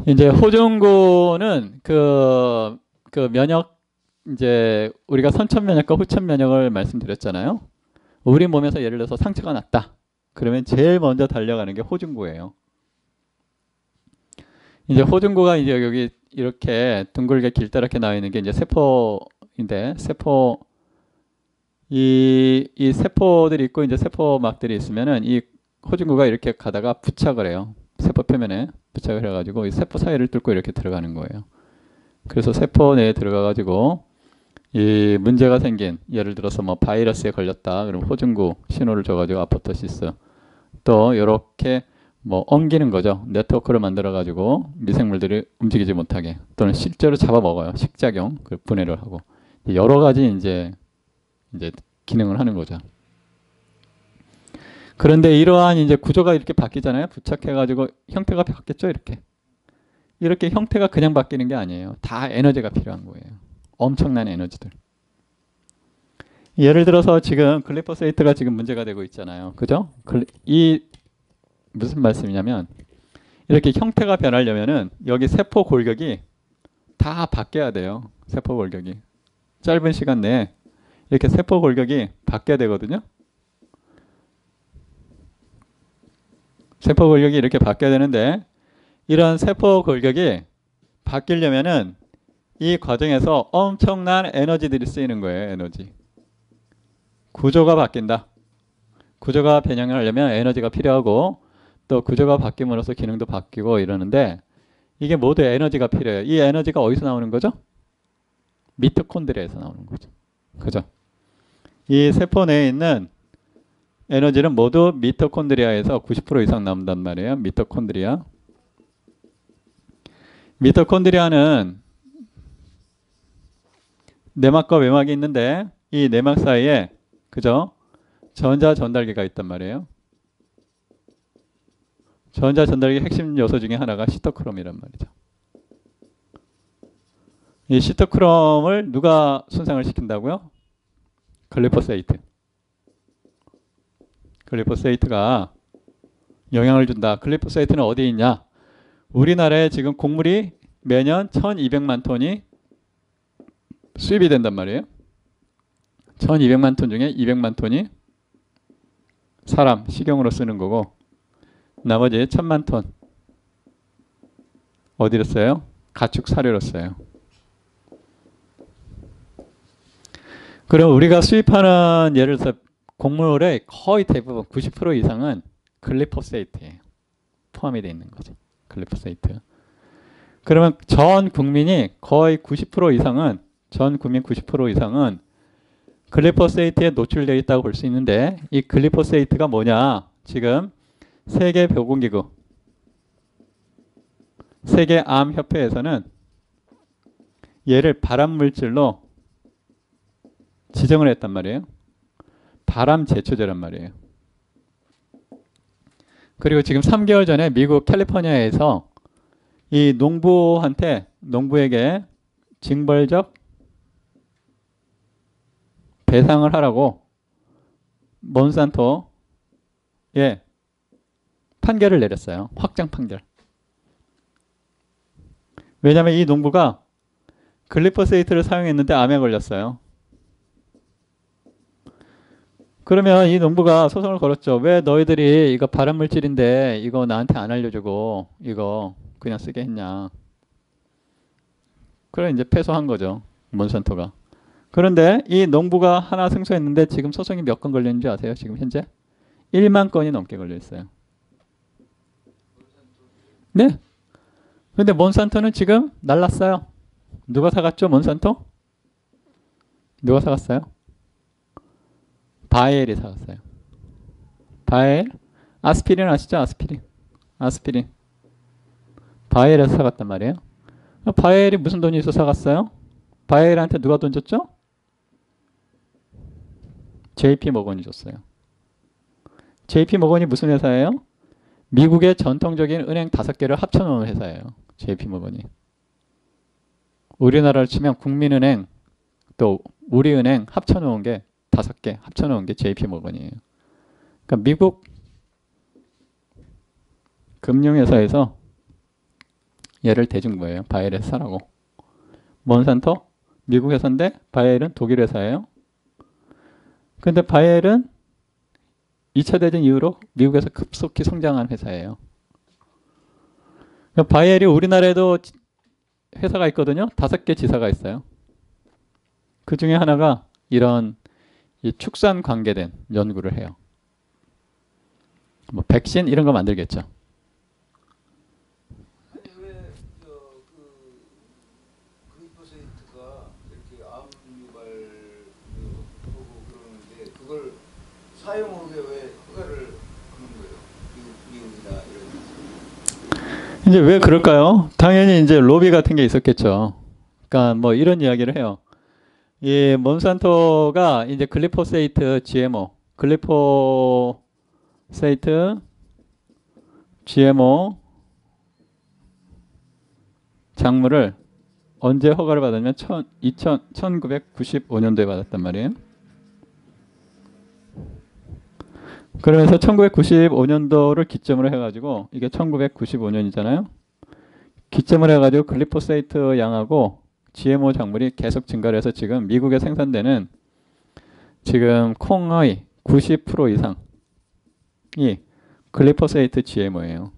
이제 호중구는 그 면역, 이제 우리가 선천 면역과 후천 면역을 말씀드렸잖아요. 우리 몸에서 예를 들어서 상처가 났다. 그러면 제일 먼저 달려가는 게 호중구예요. 이제 호중구가 이제 여기 이렇게 둥글게 길다랗게 나와 있는 게 이제 세포인데, 이 세포들이 있고 이제 세포막들이 있으면은 이 호중구가 이렇게 가다가 부착을 해요. 세포 표면에 부착을 해가지고 이 세포 사이를 뚫고 이렇게 들어가는 거예요. 그래서 세포 내에 들어가가지고 이 문제가 생긴, 예를 들어서 뭐 바이러스에 걸렸다. 그럼 호중구 신호를 줘가지고 아포토시스, 또 이렇게 뭐 엉기는 거죠. 네트워크를 만들어가지고 미생물들이 움직이지 못하게, 또는 실제로 잡아먹어요. 식작용, 그 분해를 하고 여러 가지 이제 기능을 하는 거죠. 그런데 이러한 이제 구조가 이렇게 바뀌잖아요. 부착해가지고 형태가 바뀌었죠. 이렇게 형태가 그냥 바뀌는 게 아니에요. 다 에너지가 필요한 거예요. 엄청난 에너지들. 예를 들어서 지금 글리포세이트가 지금 문제가 되고 있잖아요. 그죠? 이 무슨 말씀이냐면, 이렇게 형태가 변하려면은 여기 세포 골격이 다 바뀌어야 돼요. 세포 골격이 짧은 시간 내에 이렇게 세포 골격이 바뀌어야 되거든요. 세포 골격이 이렇게 바뀌어야 되는데, 이런 세포 골격이 바뀌려면은 이 과정에서 엄청난 에너지들이 쓰이는 거예요. 에너지. 구조가 바뀐다. 구조가 변형을 하려면 에너지가 필요하고, 또 구조가 바뀜으로써 기능도 바뀌고 이러는데, 이게 모두 에너지가 필요해요. 이 에너지가 어디서 나오는 거죠? 미토콘드리아에서 나오는 거죠. 그죠? 이 세포 내에 있는 에너지는 모두 미토콘드리아에서 90% 이상 나온단 말이에요. 미토콘드리아. 미토콘드리아는 내막과 외막이 있는데, 이 내막 사이에, 그죠? 전자 전달기가 있단 말이에요. 전자 전달기 핵심 요소 중에 하나가 시토크롬이란 말이죠. 이 시토크롬을 누가 손상을 시킨다고요? 글리포세이트. 글리포세이트가 영향을 준다. 글리포세이트는 어디에 있냐? 우리나라에 지금 곡물이 매년 1200만 톤이 수입이 된단 말이에요. 1200만 톤 중에 200만 톤이 사람, 식용으로 쓰는 거고, 나머지 1000만 톤 어디로 써요? 가축 사료로 써요. 그럼 우리가 수입하는, 예를 들어서 곡물의 거의 대부분 90% 이상은 글리포세이트에 포함이 되어 있는 거죠. 글리포세이트. 그러면 전 국민이 거의 90% 이상은, 전 국민 90% 이상은 글리포세이트에 노출되어 있다고 볼 수 있는데, 이 글리포세이트가 뭐냐? 지금 세계보건기구, 세계암협회에서는 얘를 발암물질로 지정을 했단 말이에요. 발암 제초제란 말이에요. 그리고 지금 3개월 전에 미국 캘리포니아에서 이 농부에게 징벌적 배상을 하라고 몬산토에 판결을 내렸어요. 확정 판결. 왜냐하면 이 농부가 글리포세이트를 사용했는데 암에 걸렸어요. 그러면 이 농부가 소송을 걸었죠. 왜 너희들이 이거 발암물질인데 이거 나한테 안 알려주고 이거 그냥 쓰게 했냐. 그래 이제 패소한 거죠. 몬산토가. 그런데 이 농부가 하나 승소했는데 지금 소송이 몇 건 걸렸는지 아세요? 지금 현재 1만 건이 넘게 걸려 있어요. 네. 근데 몬산토는 지금 날랐어요. 누가 사갔죠? 몬산토? 누가 사갔어요? 바이엘이 사갔어요. 바이엘? 아스피린 아시죠? 아스피린. 바이엘에서 사갔단 말이에요. 바이엘이 무슨 돈이 있어 사갔어요? 바이엘한테 누가 돈 줬죠? JP 모건이 줬어요. JP 모건이 무슨 회사예요? 미국의 전통적인 은행 5개를 합쳐놓은 회사예요. JP 모건이. 우리나라를 치면 국민은행, 또 우리은행 합쳐놓은 게 5개 합쳐놓은 게 JP 모건이에요. 그러니까 미국 금융회사에서 얘를 대준 거예요. 바이엘 회사 사라고. 몬산토 미국 회사인데 바이엘은 독일 회사예요. 근데 바이엘은 2차 대전 이후로 미국에서 급속히 성장한 회사예요. 바이엘이 우리나라에도 회사가 있거든요. 5개 지사가 있어요. 그 중에 하나가 이런 이 축산 관계된 연구를 해요. 뭐 백신 이런 거 만들겠죠. 아니 왜그 글리포세이트가 이렇게 암 유발 하고 그러는데 그걸 사용하게 왜 허가를 하는 거예요? 미국이나 이런 데서. 이제 왜 그럴까요? 당연히 이제 로비 같은 게 있었겠죠. 그러니까 뭐 이런 이야기를 해요. 이 몬산토가 이제 글리포세이트 GMO, 글리포세이트 GMO 작물을 언제 허가를 받았냐면 1995년도에 받았단 말이에요. 그러면서 1995년도를 기점으로 해가지고 이게 1995년이잖아요. 기점을 해가지고 글리포세이트 양하고 GMO 작물이 계속 증가를 해서 지금 미국에 생산되는 지금 콩의 90% 이상이 글리포세이트 GMO예요.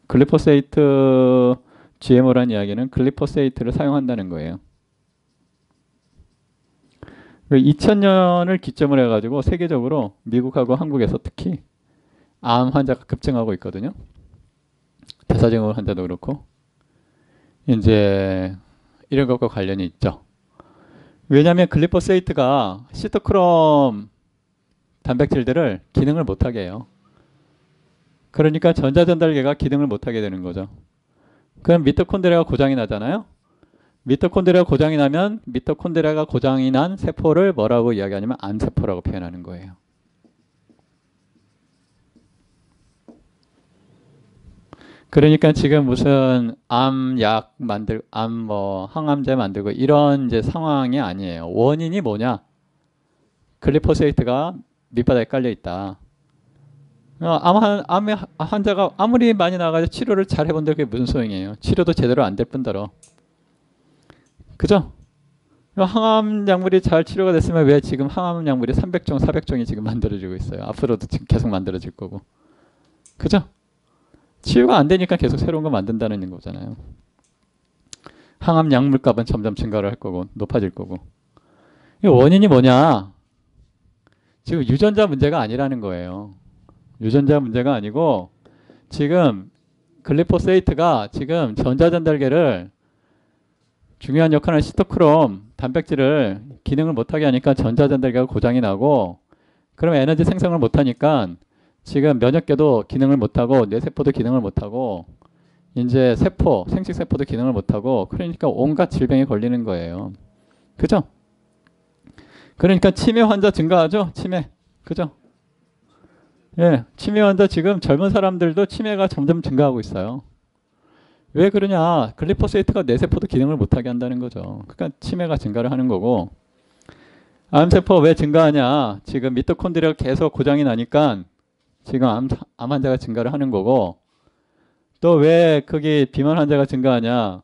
글리포세이트 GMO란 이야기는 글리포세이트를 사용한다는 거예요. 2000년을 기점을 해가지고 세계적으로 미국하고 한국에서 특히 암 환자가 급증하고 있거든요. 대사증후군 환자도 그렇고 이제 이런 것과 관련이 있죠. 왜냐하면 글리포세이트가 시토크롬 단백질들을 기능을 못하게 해요. 그러니까 전자전달계가 기능을 못하게 되는 거죠. 그럼 미토콘드리아가 고장이 나잖아요. 미토콘드리아가 고장이 나면 미토콘드리아가 고장이 난 세포를 뭐라고 이야기하냐면 암세포라고 표현하는 거예요. 그러니까 지금 무슨 암약 만들고 암 뭐 항암제 만들고 이런 이제 상황이 아니에요. 원인이 뭐냐? 글리포세이트가 밑바닥에 깔려 있다. 암 환자가 아무리 많이 나가지고 치료를 잘 해본들 그게 무슨 소용이에요? 치료도 제대로 안 될 뿐더러. 그죠? 항암 약물이 잘 치료가 됐으면 왜 지금 항암 약물이 300종, 400종이 지금 만들어지고 있어요? 앞으로도 지금 계속 만들어질 거고. 그죠? 치유가 안 되니까 계속 새로운 거 만든다는 거잖아요. 항암 약물 값은 점점 증가를 할 거고 높아질 거고. 이 원인이 뭐냐? 지금 유전자 문제가 아니라는 거예요. 유전자 문제가 아니고 지금 글리포세이트가 지금 전자전달계를 중요한 역할을 시토크롬 단백질을 기능을 못하게 하니까 전자전달계가 고장이 나고 그럼 에너지 생성을 못하니까 지금 면역계도 기능을 못하고 뇌세포도 기능을 못하고 이제 세포, 생식세포도 기능을 못하고 그러니까 온갖 질병에 걸리는 거예요. 그죠? 그러니까 치매 환자 증가하죠? 치매. 그죠? 예, 치매 환자 지금 젊은 사람들도 치매가 점점 증가하고 있어요. 왜 그러냐? 글리포세이트가 뇌세포도 기능을 못하게 한다는 거죠. 그러니까 치매가 증가를 하는 거고 암세포 왜 증가하냐? 지금 미토콘드리아가 계속 고장이 나니까 지금 암 환자가 증가를 하는 거고 또 왜 거기 비만 환자가 증가하냐?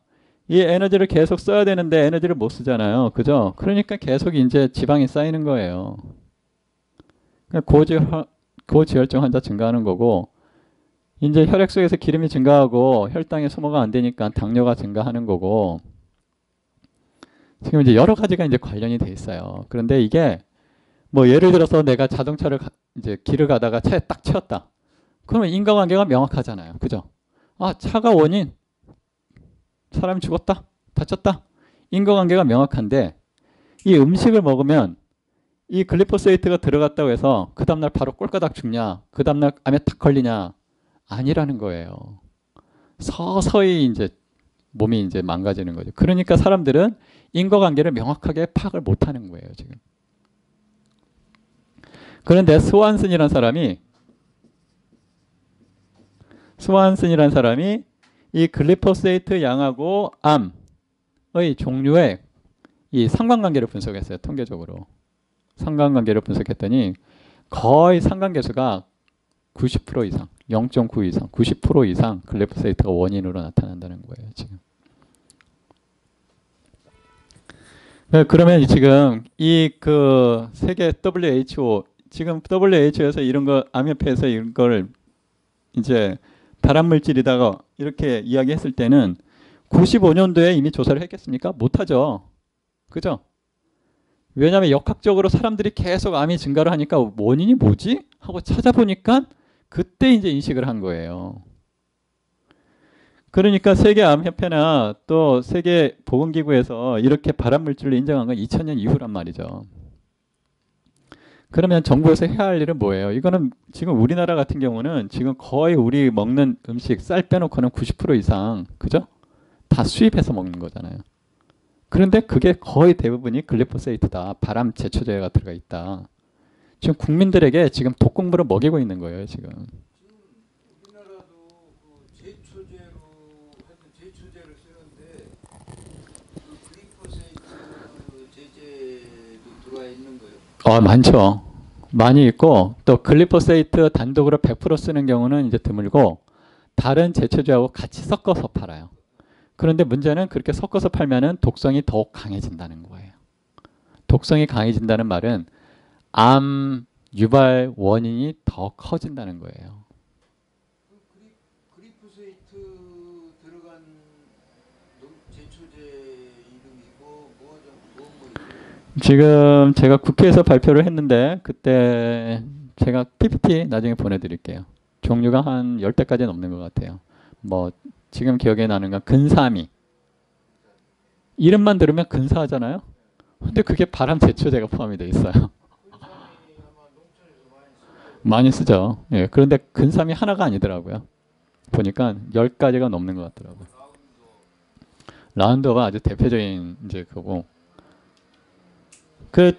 이 에너지를 계속 써야 되는데 에너지를 못 쓰잖아요. 그죠? 그러니까 계속 이제 지방이 쌓이는 거예요. 그러니까 고지혈증 환자 증가하는 거고 이제 혈액 속에서 기름이 증가하고 혈당이 소모가 안 되니까 당뇨가 증가하는 거고 지금 이제 여러 가지가 이제 관련이 돼 있어요. 그런데 이게 뭐 예를 들어서 내가 자동차를 이제 길을 가다가 차에 딱 치였다. 그러면 인과관계가 명확하잖아요. 그죠? 아, 차가 원인. 사람이 죽었다. 다쳤다. 인과관계가 명확한데 이 음식을 먹으면 이 글리포세이트가 들어갔다고 해서 그 다음날 바로 꼴까닥 죽냐? 그 다음날 암에 탁 걸리냐? 아니라는 거예요. 서서히 이제 몸이 이제 망가지는 거죠. 그러니까 사람들은 인과관계를 명확하게 파악을 못하는 거예요, 지금. 그런데 스완슨이라는 사람이 이 글리포세이트 양하고 암의 종류의 이 상관관계를 분석했어요, 통계적으로. 상관관계를 분석했더니 거의 상관계수가 90% 이상, 0.9 이상, 90% 이상 글리포세이트가 원인으로 나타난다는 거예요, 지금. 그러면 지금 이 그 세계 WHO, 지금 WHO에서 이런 거, 암협회에서 이런 걸 이제 발암물질이다가 이렇게 이야기했을 때는 95년도에 이미 조사를 했겠습니까? 못하죠. 그죠? 왜냐하면 역학적으로 사람들이 계속 암이 증가를 하니까 원인이 뭐지? 하고 찾아보니까 그때 이제 인식을 한 거예요. 그러니까 세계암협회나 또 세계보건기구에서 이렇게 발암물질로 인정한 건 2000년 이후란 말이죠. 그러면 정부에서 해야 할 일은 뭐예요? 이거는 지금 우리나라 같은 경우는 지금 거의 우리 먹는 음식 쌀 빼놓고는 90% 이상, 그죠? 다 수입해서 먹는 거잖아요. 그런데 그게 거의 대부분이 글리포세이트다. 발암 제초제가 들어가 있다. 지금 국민들에게 지금 독공부를 먹이고 있는 거예요, 지금. 지금 우리나라도 그 제초제로 하여튼 제초제를 쓰는데 그 글리포세이트 제제도 들어와 있는 거예요. 많죠. 많이 있고 또 글리포세이트 단독으로 100% 쓰는 경우는 이제 드물고 다른 제초제하고 같이 섞어서 팔아요. 그런데 문제는 그렇게 섞어서 팔면은 독성이 더욱 강해진다는 거예요. 독성이 강해진다는 말은 암 유발 원인이 더 커진다는 거예요. 글리포세이트 들어간 제초제 이름이고 지금 제가 국회에서 발표를 했는데 그때 제가 PPT 나중에 보내드릴게요. 종류가 한 10대까지 넘는 것 같아요. 뭐 지금 기억에 나는 건 근사미. 이름만 들으면 근사하잖아요. 근데 그게 발암 제초제가 포함이 돼 있어요. 많이 쓰죠. 예, 그런데 근삼이 하나가 아니더라고요. 보니까 10가지가 넘는 것 같더라고요. 라운드가 아주 대표적인 이제 그거고. 그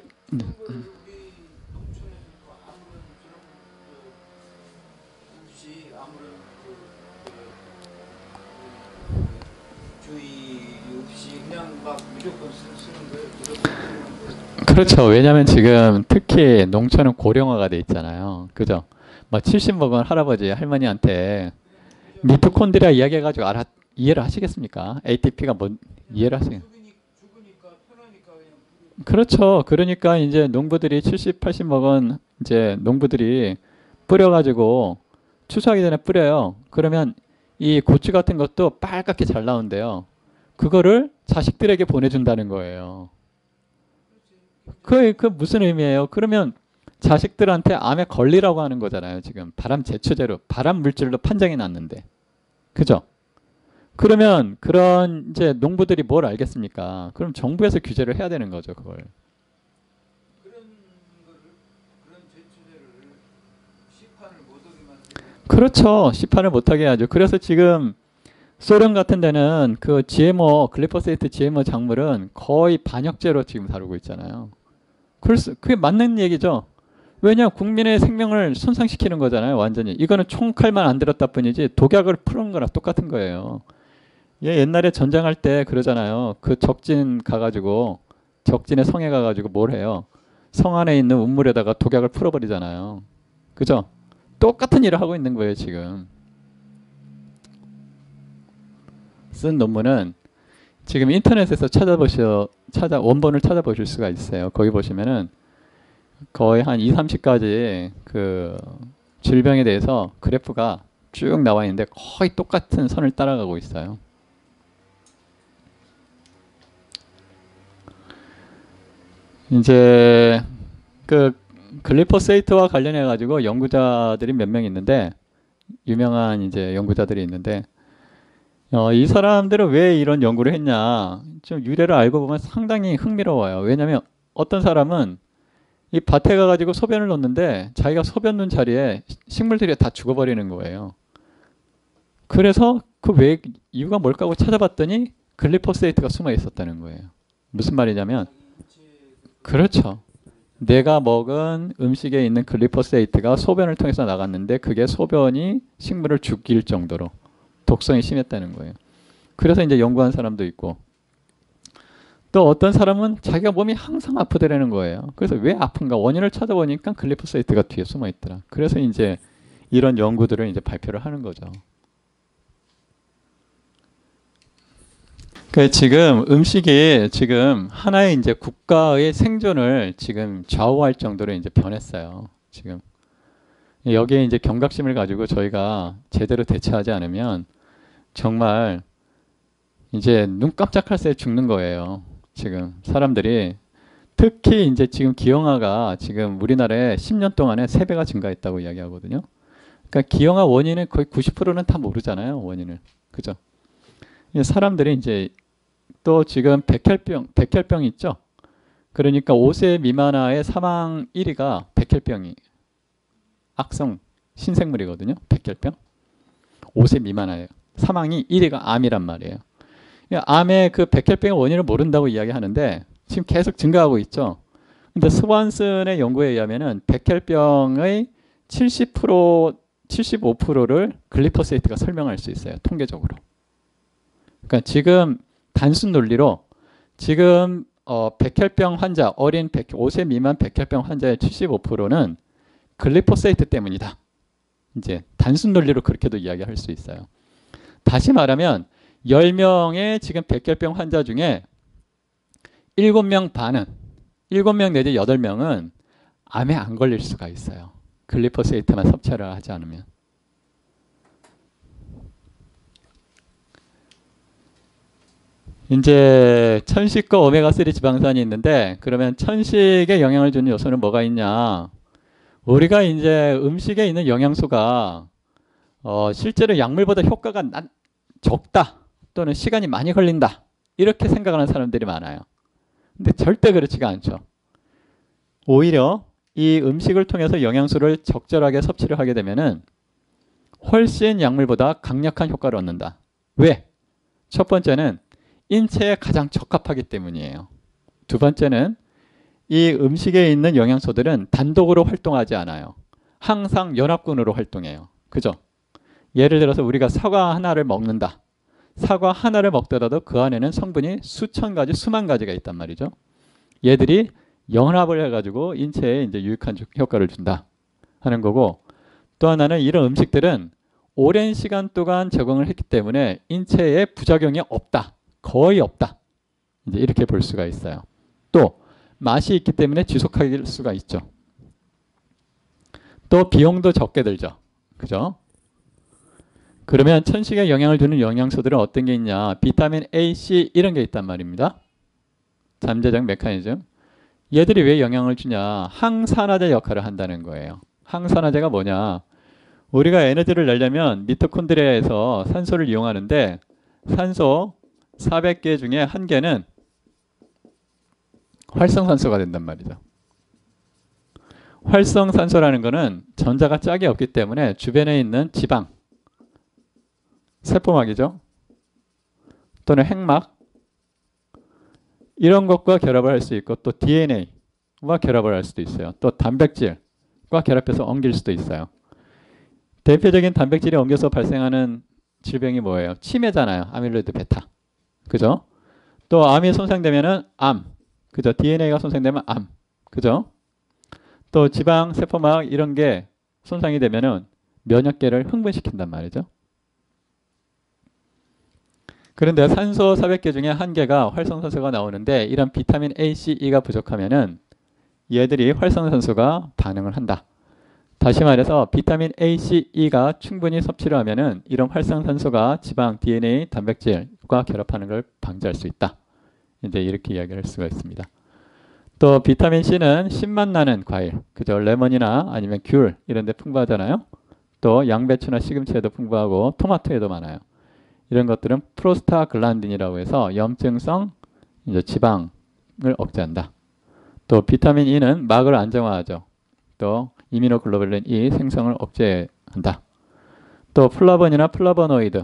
그렇죠. 왜냐하면 지금 특히 농촌은 고령화가 돼 있잖아요. 그죠? 막 70 먹은 할아버지 할머니한테 미토콘드리아 이야기해가지고 이해를 하시겠습니까? ATP가 뭔 이해를 하시겠? 그렇죠. 그러니까 이제 농부들이 70, 80 먹은 이제 농부들이 뿌려가지고 추수하기 전에 뿌려요. 그러면 이 고추 같은 것도 빨갛게 잘 나온대요. 그거를 자식들에게 보내준다는 거예요. 그 무슨 의미예요? 그러면 자식들한테 암에 걸리라고 하는 거잖아요. 지금 발암 제초제로, 발암 물질로 판정이 났는데. 그죠? 그러면 그런 이제 농부들이 뭘 알겠습니까? 그럼 정부에서 규제를 해야 되는 거죠, 그걸. 그런 제초제를 시판을 못하게 만들고. 그렇죠. 시판을 못하게 하죠. 그래서 지금 소련 같은 데는 그 GMO, 글리포세이트 GMO 작물은 거의 반역제로 지금 다루고 있잖아요. 그게 맞는 얘기죠. 왜냐? 국민의 생명을 손상시키는 거잖아요. 완전히. 이거는 총칼만 안 들었다 뿐이지 독약을 푸는 거랑 똑같은 거예요. 얘 옛날에 전쟁할 때 그러잖아요. 그 적진 가가지고 적진의 성에 가가지고 뭘 해요? 성 안에 있는 우물에다가 독약을 풀어버리잖아요. 그죠? 똑같은 일을 하고 있는 거예요, 지금. 쓴 논문은 지금 인터넷에서 원본을 찾아보실 수가 있어요. 거기 보시면은 거의 한 2, 30가지 그 질병에 대해서 그래프가 쭉 나와 있는데 거의 똑같은 선을 따라가고 있어요. 이제 그 글리포세이트와 관련해 가지고 연구자들이 몇 명 있는데 유명한 이제 연구자들이 있는데 이 사람들은 왜 이런 연구를 했냐 좀 유래를 알고 보면 상당히 흥미로워요. 왜냐하면 어떤 사람은 이 밭에 가가지고 소변을 놓는데 자기가 소변 놓은 자리에 식물들이 다 죽어버리는 거예요. 그래서 그 왜 이유가 뭘까 하고 찾아봤더니 글리포세이트가 숨어 있었다는 거예요. 무슨 말이냐면 그렇죠. 내가 먹은 음식에 있는 글리포세이트가 소변을 통해서 나갔는데 그게 소변이 식물을 죽일 정도로 독성이 심했다는 거예요. 그래서 이제 연구한 사람도 있고 또 어떤 사람은 자기가 몸이 항상 아프더라는 거예요. 그래서 왜 아픈가 원인을 찾아보니까 글리포세이트가 뒤에 숨어 있더라. 그래서 이제 이런 연구들을 이제 발표를 하는 거죠. 그 지금 음식이 지금 하나의 이제 국가의 생존을 지금 좌우할 정도로 이제 변했어요. 지금 여기에 이제 경각심을 가지고 저희가 제대로 대처하지 않으면 정말 이제 눈 깜짝할 새에 죽는 거예요. 지금 사람들이 특히 이제 지금 기형아가 지금 우리나라에 10년 동안에 3배가 증가했다고 이야기하거든요. 그러니까 기형아 원인은 거의 90%는 다 모르잖아요. 원인을. 그죠? 사람들이 이제 또 지금 백혈병 있죠? 그러니까 5세 미만아의 사망 1위가 백혈병이 악성 신생물이거든요. 백혈병. 5세 미만아예요. 사망이 1위가 암이란 말이에요. 암의 그 백혈병의 원인을 모른다고 이야기하는데 지금 계속 증가하고 있죠. 근데 스완슨의 연구에 의하면은 백혈병의 70%, 75%를 글리포세이트가 설명할 수 있어요. 통계적으로. 그러니까 지금 단순 논리로 지금 백혈병 환자, 어린 5세 미만 백혈병 환자의 75%는 글리포세이트 때문이다. 이제 단순 논리로 그렇게도 이야기할 수 있어요. 다시 말하면 10명의 지금 백혈병 환자 중에 7명 반은 7명 내지 8명은 암에 안 걸릴 수가 있어요. 글리포세이트만 섭취를 하지 않으면. 이제 천식과 오메가3 지방산이 있는데 그러면 천식에 영향을 주는 요소는 뭐가 있냐? 우리가 이제 음식에 있는 영양소가 실제로 약물보다 효과가 적다 또는 시간이 많이 걸린다 이렇게 생각하는 사람들이 많아요. 근데 절대 그렇지가 않죠. 오히려 이 음식을 통해서 영양소를 적절하게 섭취를 하게 되면은 훨씬 약물보다 강력한 효과를 얻는다. 왜? 첫 번째는 인체에 가장 적합하기 때문이에요. 두 번째는 이 음식에 있는 영양소들은 단독으로 활동하지 않아요. 항상 연합군으로 활동해요. 그죠? 예를 들어서 우리가 사과 하나를 먹는다. 사과 하나를 먹더라도 그 안에는 성분이 수천 가지, 수만 가지가 있단 말이죠. 얘들이 연합을 해가지고 인체에 이제 유익한 효과를 준다 하는 거고, 또 하나는 이런 음식들은 오랜 시간 동안 적응을 했기 때문에 인체에 부작용이 없다. 거의 없다. 이제 이렇게 볼 수가 있어요. 또 맛이 있기 때문에 지속할 수가 있죠. 또 비용도 적게 들죠. 그죠? 그러면 천식에 영향을 주는 영양소들은 어떤 게 있냐? 비타민 A, C 이런 게 있단 말입니다. 잠재적 메커니즘. 얘들이 왜 영향을 주냐? 항산화제 역할을 한다는 거예요. 항산화제가 뭐냐? 우리가 에너지를 내려면 미토콘드리아에서 산소를 이용하는데 산소 400개 중에 1개는 활성산소가 된단 말이죠. 활성산소라는 거는 전자가 짝이 없기 때문에 주변에 있는 지방, 세포막이죠. 또는 핵막 이런 것과 결합을 할 수 있고 또 DNA와 결합을 할 수도 있어요. 또 단백질과 결합해서 엉길 수도 있어요. 대표적인 단백질이 엉겨서 발생하는 질병이 뭐예요? 치매잖아요. 아밀로이드 베타. 그죠? 또 암이 손상되면은 암. 그죠? DNA가 손상되면 암. 그죠? 또 지방, 세포막 이런 게 손상이 되면은 면역계를 흥분시킨단 말이죠. 그런데 산소 400개 중에 1개가 활성산소가 나오는데 이런 비타민 A, C, E가 부족하면은 얘들이 활성산소가 반응을 한다. 다시 말해서 비타민 A, C, E가 충분히 섭취를 하면은 이런 활성산소가 지방, DNA, 단백질과 결합하는 걸 방지할 수 있다. 이제 이렇게 이야기할 수가 있습니다. 또 비타민 C는 신맛 나는 과일, 그죠? 레몬이나 아니면 귤 이런 데 풍부하잖아요. 또 양배추나 시금치에도 풍부하고 토마토에도 많아요. 이런 것들은 프로스타글란딘이라고 해서 염증성 이제 지방을 억제한다. 또 비타민 E는 막을 안정화하죠. 또 이미노글로불린 E 생성을 억제한다. 또 플라본이나 플라보노이드.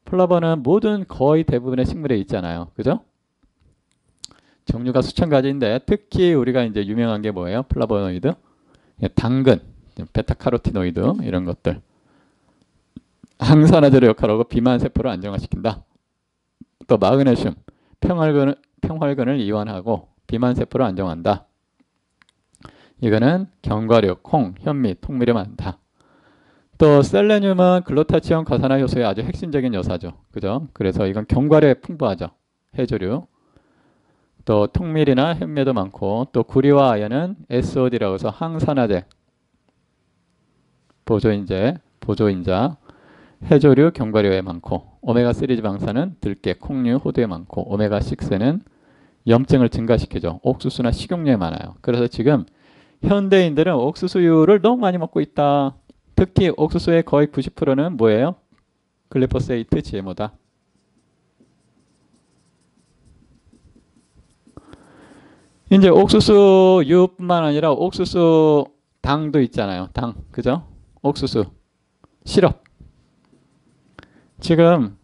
플라본은 모든 거의 대부분의 식물에 있잖아요. 그죠? 종류가 수천 가지인데 특히 우리가 이제 유명한 게 뭐예요? 플라보노이드. 당근, 베타카로티노이드 이런 것들. 항산화제로 역할하고 비만 세포를 안정화시킨다. 또 마그네슘, 평활근을 이완하고 비만 세포를 안정한다. 이거는 견과류, 콩, 현미, 통밀에 많다. 또 셀레늄은 글루타치온 과산화 효소의 아주 핵심적인 여사죠. 그죠? 그래서 이건 견과류에 풍부하죠. 해조류. 또 통밀이나 현미도 많고, 또 구리와 아연은 SOD라고 해서 항산화제, 보조인자, 해조류, 견과류에 많고, 오메가3 지방산은 들깨, 콩류, 호두에 많고, 오메가6는 염증을 증가시키죠. 옥수수나 식용유에 많아요. 그래서 지금 현대인들은 옥수수유를 너무 많이 먹고 있다. 특히 옥수수의 거의 90%는 뭐예요? 글리포세이트 GMO다. 이제 옥수수유뿐만 아니라 옥수수 당도 있잖아요. 당, 그죠? 옥수수 시럽. 지금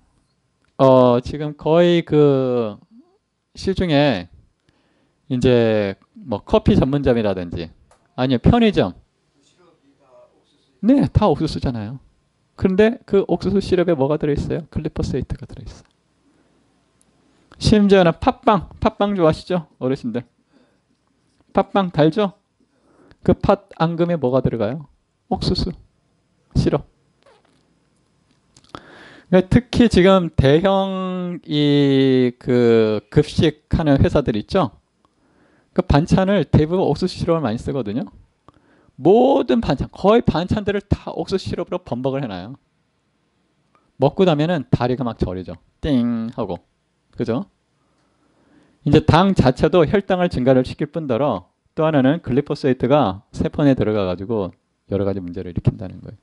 거의 그 시중에 이제 뭐 커피 전문점이라든지 아니면 편의점, 네, 다 옥수수잖아요. 그런데 그 옥수수 시럽에 뭐가 들어있어요? 글리포세이트가 들어있어요. 심지어는 팥빵 좋아하시죠? 어르신들. 팥빵 달죠? 그 팥 앙금에 뭐가 들어가요? 옥수수 시럽. 그러니까 특히 지금 대형 그 급식하는 회사들 있죠? 그 반찬을 대부분 옥수수 시럽을 많이 쓰거든요. 모든 반찬, 거의 반찬들을 다 옥수수 시럽으로 범벅을 해놔요. 먹고 나면은 다리가 막 저리죠. 띵 하고. 그죠? 이제 당 자체도 혈당을 증가를 시킬 뿐더러 또 하나는 글리포세이트가 세포 내에 들어가가지고 여러 가지 문제를 일으킨다는 거예요.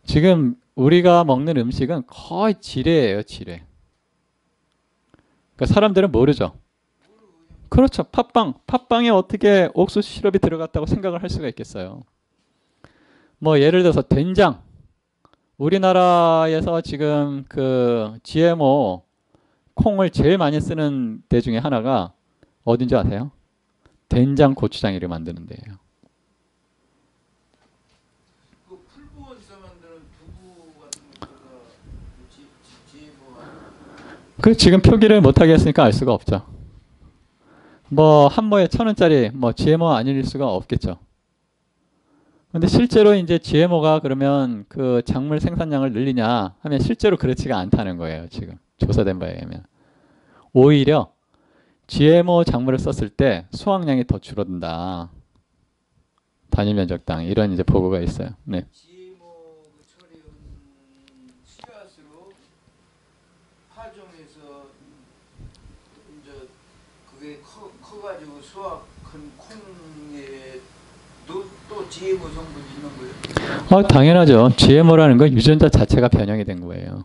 지금 우리가 먹는 음식은 거의 지뢰예요, 지뢰. 그러니까 사람들은 모르죠. 그렇죠. 팥빵에 어떻게 옥수수 시럽이 들어갔다고 생각을 할 수가 있겠어요. 뭐 예를 들어서 된장. 우리나라에서 지금 그 GMO 콩을 제일 많이 쓰는 데 중에 하나가 어딘지 아세요? 된장 고추장이를 만드는 데예요. 그 풀부원에서 만드는 두부 같은 것보다 GMO 그 지금 표기를 못하게 했으니까 알 수가 없죠. 뭐 한 모에 1,000원짜리 뭐 GMO 아닐 수가 없겠죠. 근데 실제로 이제 GMO가 그러면 그 작물 생산량을 늘리냐 하면 실제로 그렇지가 않다는 거예요. 지금 조사된 바에 의하면. 오히려 GMO 작물을 썼을 때 수확량이 더 줄어든다. 단위 면적당 이런 이제 보고가 있어요. 네. GMO 그 처리은 씨앗으로 파종해서 이제 그게 커가지고 수확한 콩에 또 GMO 성분이 있는 거예요? 당연하죠. GMO라는 건 유전자 자체가 변형이 된 거예요.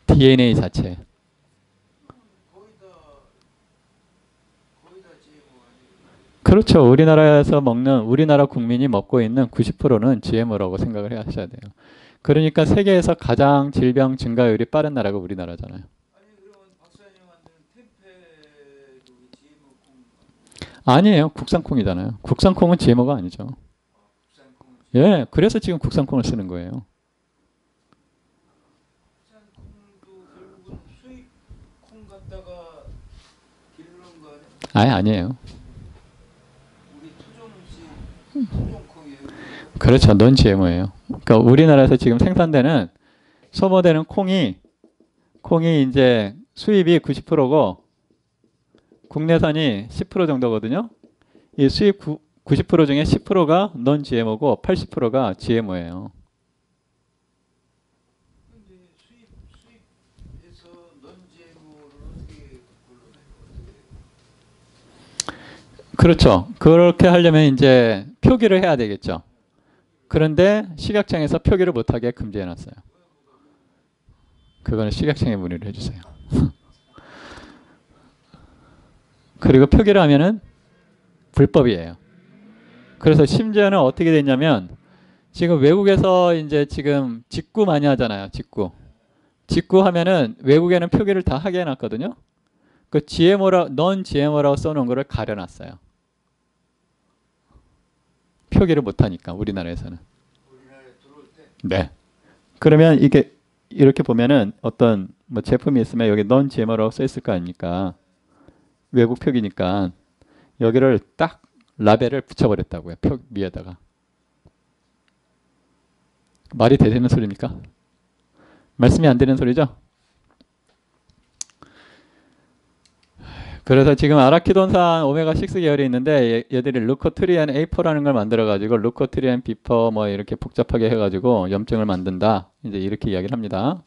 DNA 자체. 거의 다 GMO 아니에요? 그렇죠. 우리나라 국민이 먹고 있는 90%는 GMO라고 생각을 하셔야 돼요. 그러니까 세계에서 가장 질병 증가율이 빠른 나라가 우리나라잖아요. 아니 그러면 박사님 만드는 템페도 GMO 콩 아니에요. 국산콩이잖아요. 국산콩은 GMO가 아니죠. 국산 콩은 예, 그래서 지금 국산콩을 쓰는 거예요. 국산 콩도 결국은 수입 콩 갖다가 기르는 거 아니에요? 아니에요. 우리 토종콩이에요. 그렇죠. 넌 GMO예요. 그러니까 우리나라에서 지금 생산되는 소모되는 콩이 이제 수입이 90%고 국내산이 10% 정도거든요. 이 수입 90% 중에 10%가 넌 GMO고 80%가 GMO예요. 근데 수입에서 넌 GMO를 어떻게 골라내요? 그렇죠. 그렇게 하려면 이제 표기를 해야 되겠죠. 그런데 식약청에서 표기를 못하게 금지해놨어요. 그거는 식약청에 문의를 해주세요. 그리고 표기를 하면은 불법이에요. 그래서 심지어는 어떻게 됐냐면 지금 외국에서 이제 지금 직구 많이 하잖아요. 직구 하면은 외국에는 표기를 다 하게 해놨거든요. 그 넌 GMO라고 써놓은 거를 가려놨어요. 표기를 못하니까 우리나라에서는. 우리나라에 들어올 때 네. 그러면 이게 이렇게 보면은 어떤 뭐 제품이 있으면 여기 넌 GMO라고 써 있을 거 아닙니까? 외국 표기니까 여기를 딱 라벨을 붙여버렸다고요. 표 위에다가. 말이 되는 소리입니까? 말씀이 안 되는 소리죠? 그래서 지금 아라키돈산 오메가6 계열이 있는데 얘들이 루코트리엔 A4라는 걸 만들어 가지고 루코트리엔 비퍼 뭐 이렇게 복잡하게 해가지고 염증을 만든다. 이제 이렇게 이야기를 합니다.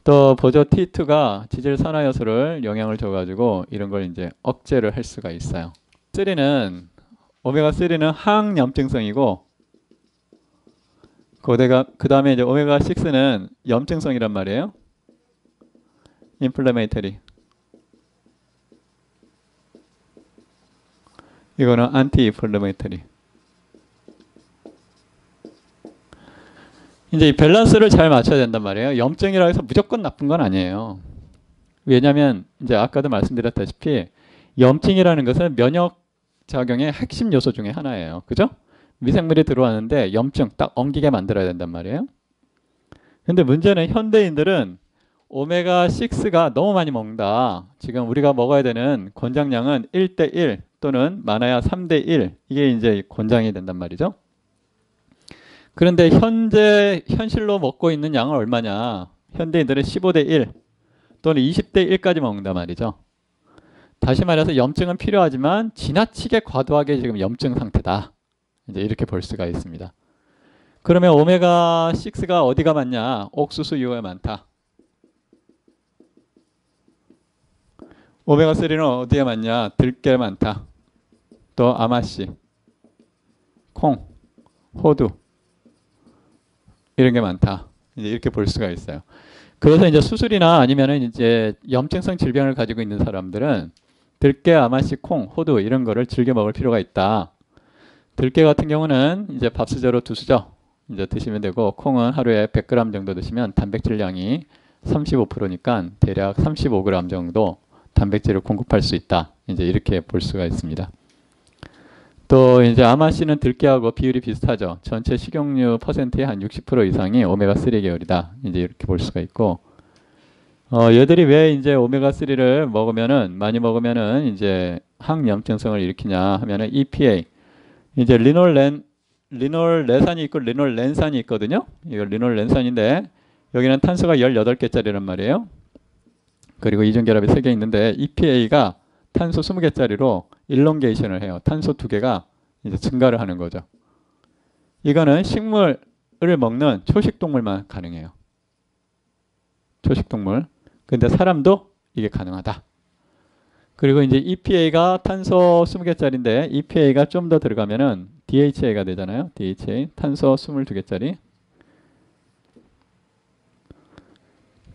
또 보조 T2가 지질 산화효소를 영향을 줘가지고 이런 걸 이제 억제를 할 수가 있어요. 3는 오메가3는 항염증성이고 그 다음에 이제 오메가6는 염증성이란 말이에요. 인플레메이터리. 이거는 안티 인플레메이터리. 이제 이 밸런스를 잘 맞춰야 된단 말이에요. 염증이라고 해서 무조건 나쁜 건 아니에요. 왜냐하면 이제 아까도 말씀드렸다시피 염증이라는 것은 면역 작용의 핵심 요소 중에 하나예요. 그죠? 미생물이 들어왔는데 염증 딱 엉기게 만들어야 된단 말이에요. 근데 문제는 현대인들은 오메가6가 너무 많이 먹는다. 지금 우리가 먹어야 되는 권장량은 1대1 또는 많아야 3대1. 이게 이제 권장이 된단 말이죠. 그런데 현실로 먹고 있는 양은 얼마냐? 현대인들은 15대1 또는 20대1까지 먹는단 말이죠. 다시 말해서 염증은 필요하지만 지나치게 과도하게 지금 염증 상태다. 이제 이렇게 볼 수가 있습니다. 그러면 오메가6가 어디가 많냐? 옥수수 유에 많다. 오메가3는 어디에 많냐? 들깨에 많다. 또 아마씨, 콩, 호두 이런 게 많다. 이제 이렇게 볼 수가 있어요. 그래서 이제 수술이나 아니면은 이제 염증성 질병을 가지고 있는 사람들은 들깨, 아마씨, 콩, 호두 이런 거를 즐겨 먹을 필요가 있다. 들깨 같은 경우는 이제 밥수저로 2수저 이제 드시면 되고, 콩은 하루에 100g 정도 드시면 단백질량이 35%니까 대략 35g 정도 단백질을 공급할 수 있다. 이제 이렇게 볼 수가 있습니다. 또 이제 아마씨는 들깨하고 비율이 비슷하죠. 전체 식용유 퍼센트의 한 60% 이상이 오메가3 계열이다. 이제 이렇게 볼 수가 있고, 얘들이 왜 이제 오메가3를 많이 먹으면은 이제 항염증성을 일으키냐 하면은 EPA, 이제 리놀레산이 있고 리놀렌산이 있거든요. 이거 리놀렌산인데 여기는 탄소가 18개짜리란 말이에요. 그리고 이중결합이 3개 있는데 EPA가 탄소 20개짜리로 일롱게이션을 해요. 탄소 2개가 이제 증가를 하는 거죠. 이거는 식물을 먹는 초식동물만 가능해요. 초식동물. 근데 사람도 이게 가능하다. 그리고 이제 EPA가 탄소 20개짜리인데 EPA가 좀 더 들어가면은 DHA가 되잖아요. DHA, 탄소 22개짜리.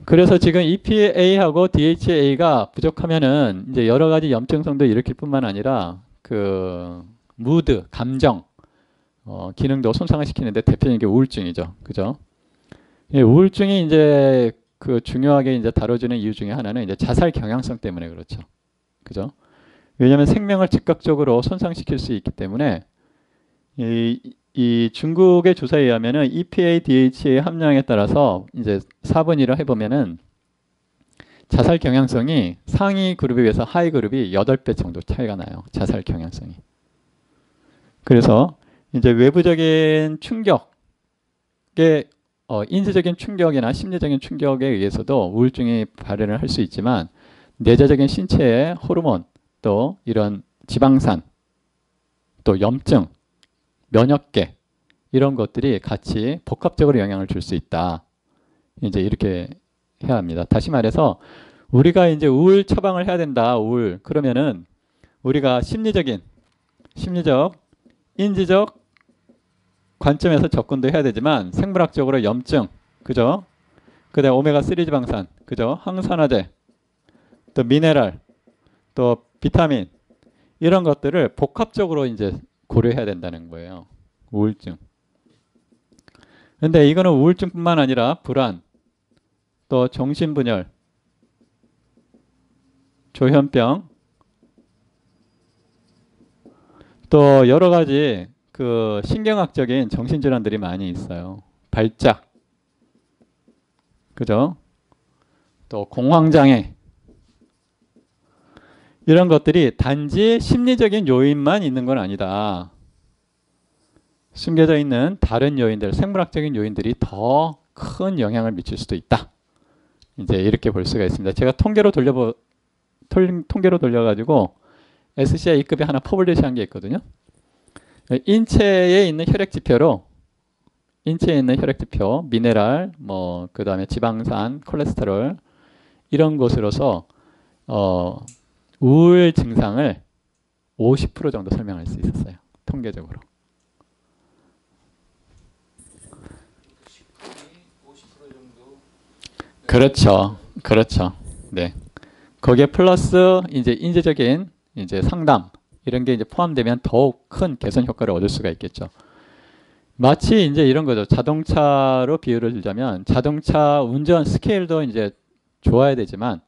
그래서 지금 EPA하고 DHA가 부족하면은 이제 여러 가지 염증성도 일으킬 뿐만 아니라 그 무드, 감정, 기능도 손상을 시키는데 대표적인 게 우울증이죠. 그죠? 예, 우울증이 이제 그 중요하게 이제 다뤄지는 이유 중에 하나는 이제 자살 경향성 때문에 그렇죠. 그죠? 왜냐하면 생명을 즉각적으로 손상시킬 수 있기 때문에 이 중국의 조사에 의하면은 EPA, DHA 함량에 따라서 이제 4분의 1을 해보면은 자살 경향성이 상위 그룹에 비해서 하위 그룹이 8배 정도 차이가 나요. 자살 경향성이. 그래서 이제 외부적인 충격에 인지적인 충격이나 심리적인 충격에 의해서도 우울증이 발현을 할 수 있지만 내재적인 신체의 호르몬, 또 이런 지방산, 또 염증, 면역계 이런 것들이 같이 복합적으로 영향을 줄 수 있다. 이제 이렇게 해야 합니다. 다시 말해서 우리가 이제 우울 처방을 해야 된다. 우울. 그러면은 우리가 심리적, 인지적 관점에서 접근도 해야 되지만 생물학적으로 염증, 그죠? 그다음 오메가3 지방산, 그죠? 항산화제, 또 미네랄, 또 비타민 이런 것들을 복합적으로 이제 고려해야 된다는 거예요. 우울증. 근데 이거는 우울증뿐만 아니라 불안, 또 정신분열, 조현병, 또 여러 가지 그 신경학적인 정신질환들이 많이 있어요. 발작, 그죠? 또 공황장애 이런 것들이 단지 심리적인 요인만 있는 건 아니다. 숨겨져 있는 다른 요인들, 생물학적인 요인들이 더 큰 영향을 미칠 수도 있다. 이제 이렇게 볼 수가 있습니다. 제가 통계로 돌려가지고 SCI 2급에 하나 퍼블리시한 게 있거든요. 인체에 있는 혈액 지표로 미네랄, 뭐 그다음에 지방산, 콜레스테롤 이런 것으로서 우울 증상을 50% 정도 설명할 수 있었어요. 통계적으로. 50% 정도. 그렇죠. 그렇죠. 네. 거기에 플러스 이제 인지적인 이제 상담 이런 게 이제 포함되면 더욱 큰 개선 효과를 얻을 수가 있겠죠. 마치 이제 이런 거죠. 자동차로 비유를 들자면 자동차 운전 스케일도 이제 좋아야 되지만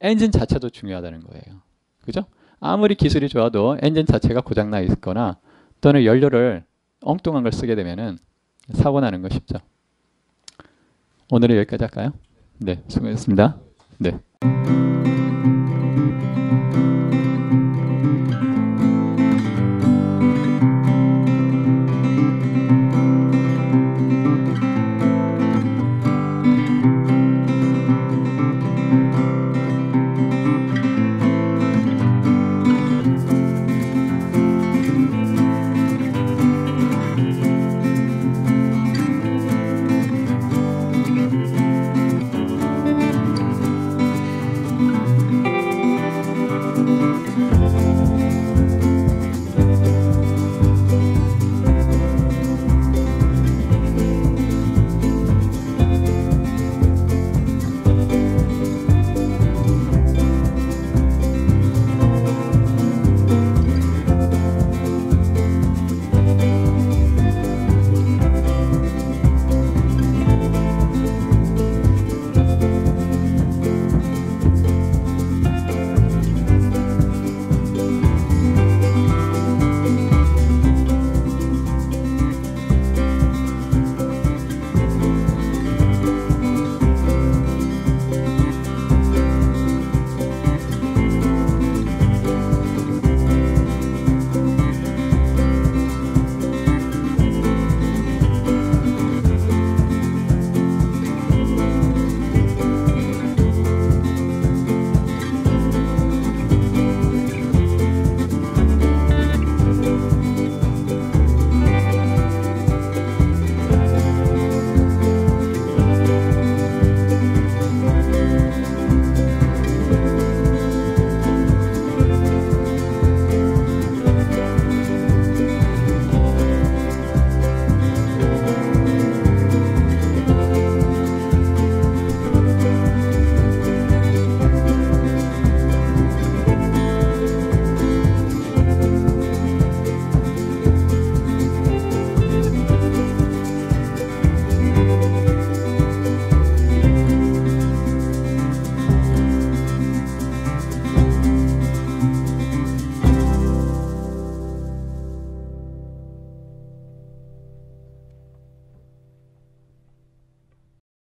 엔진 자체도 중요하다는 거예요. 그죠? 아무리 기술이 좋아도 엔진 자체가 고장나 있거나 또는 연료를 엉뚱한 걸 쓰게 되면은 사고 나는 거 쉽죠. 오늘은 여기까지 할까요? 네, 수고했습니다. 네.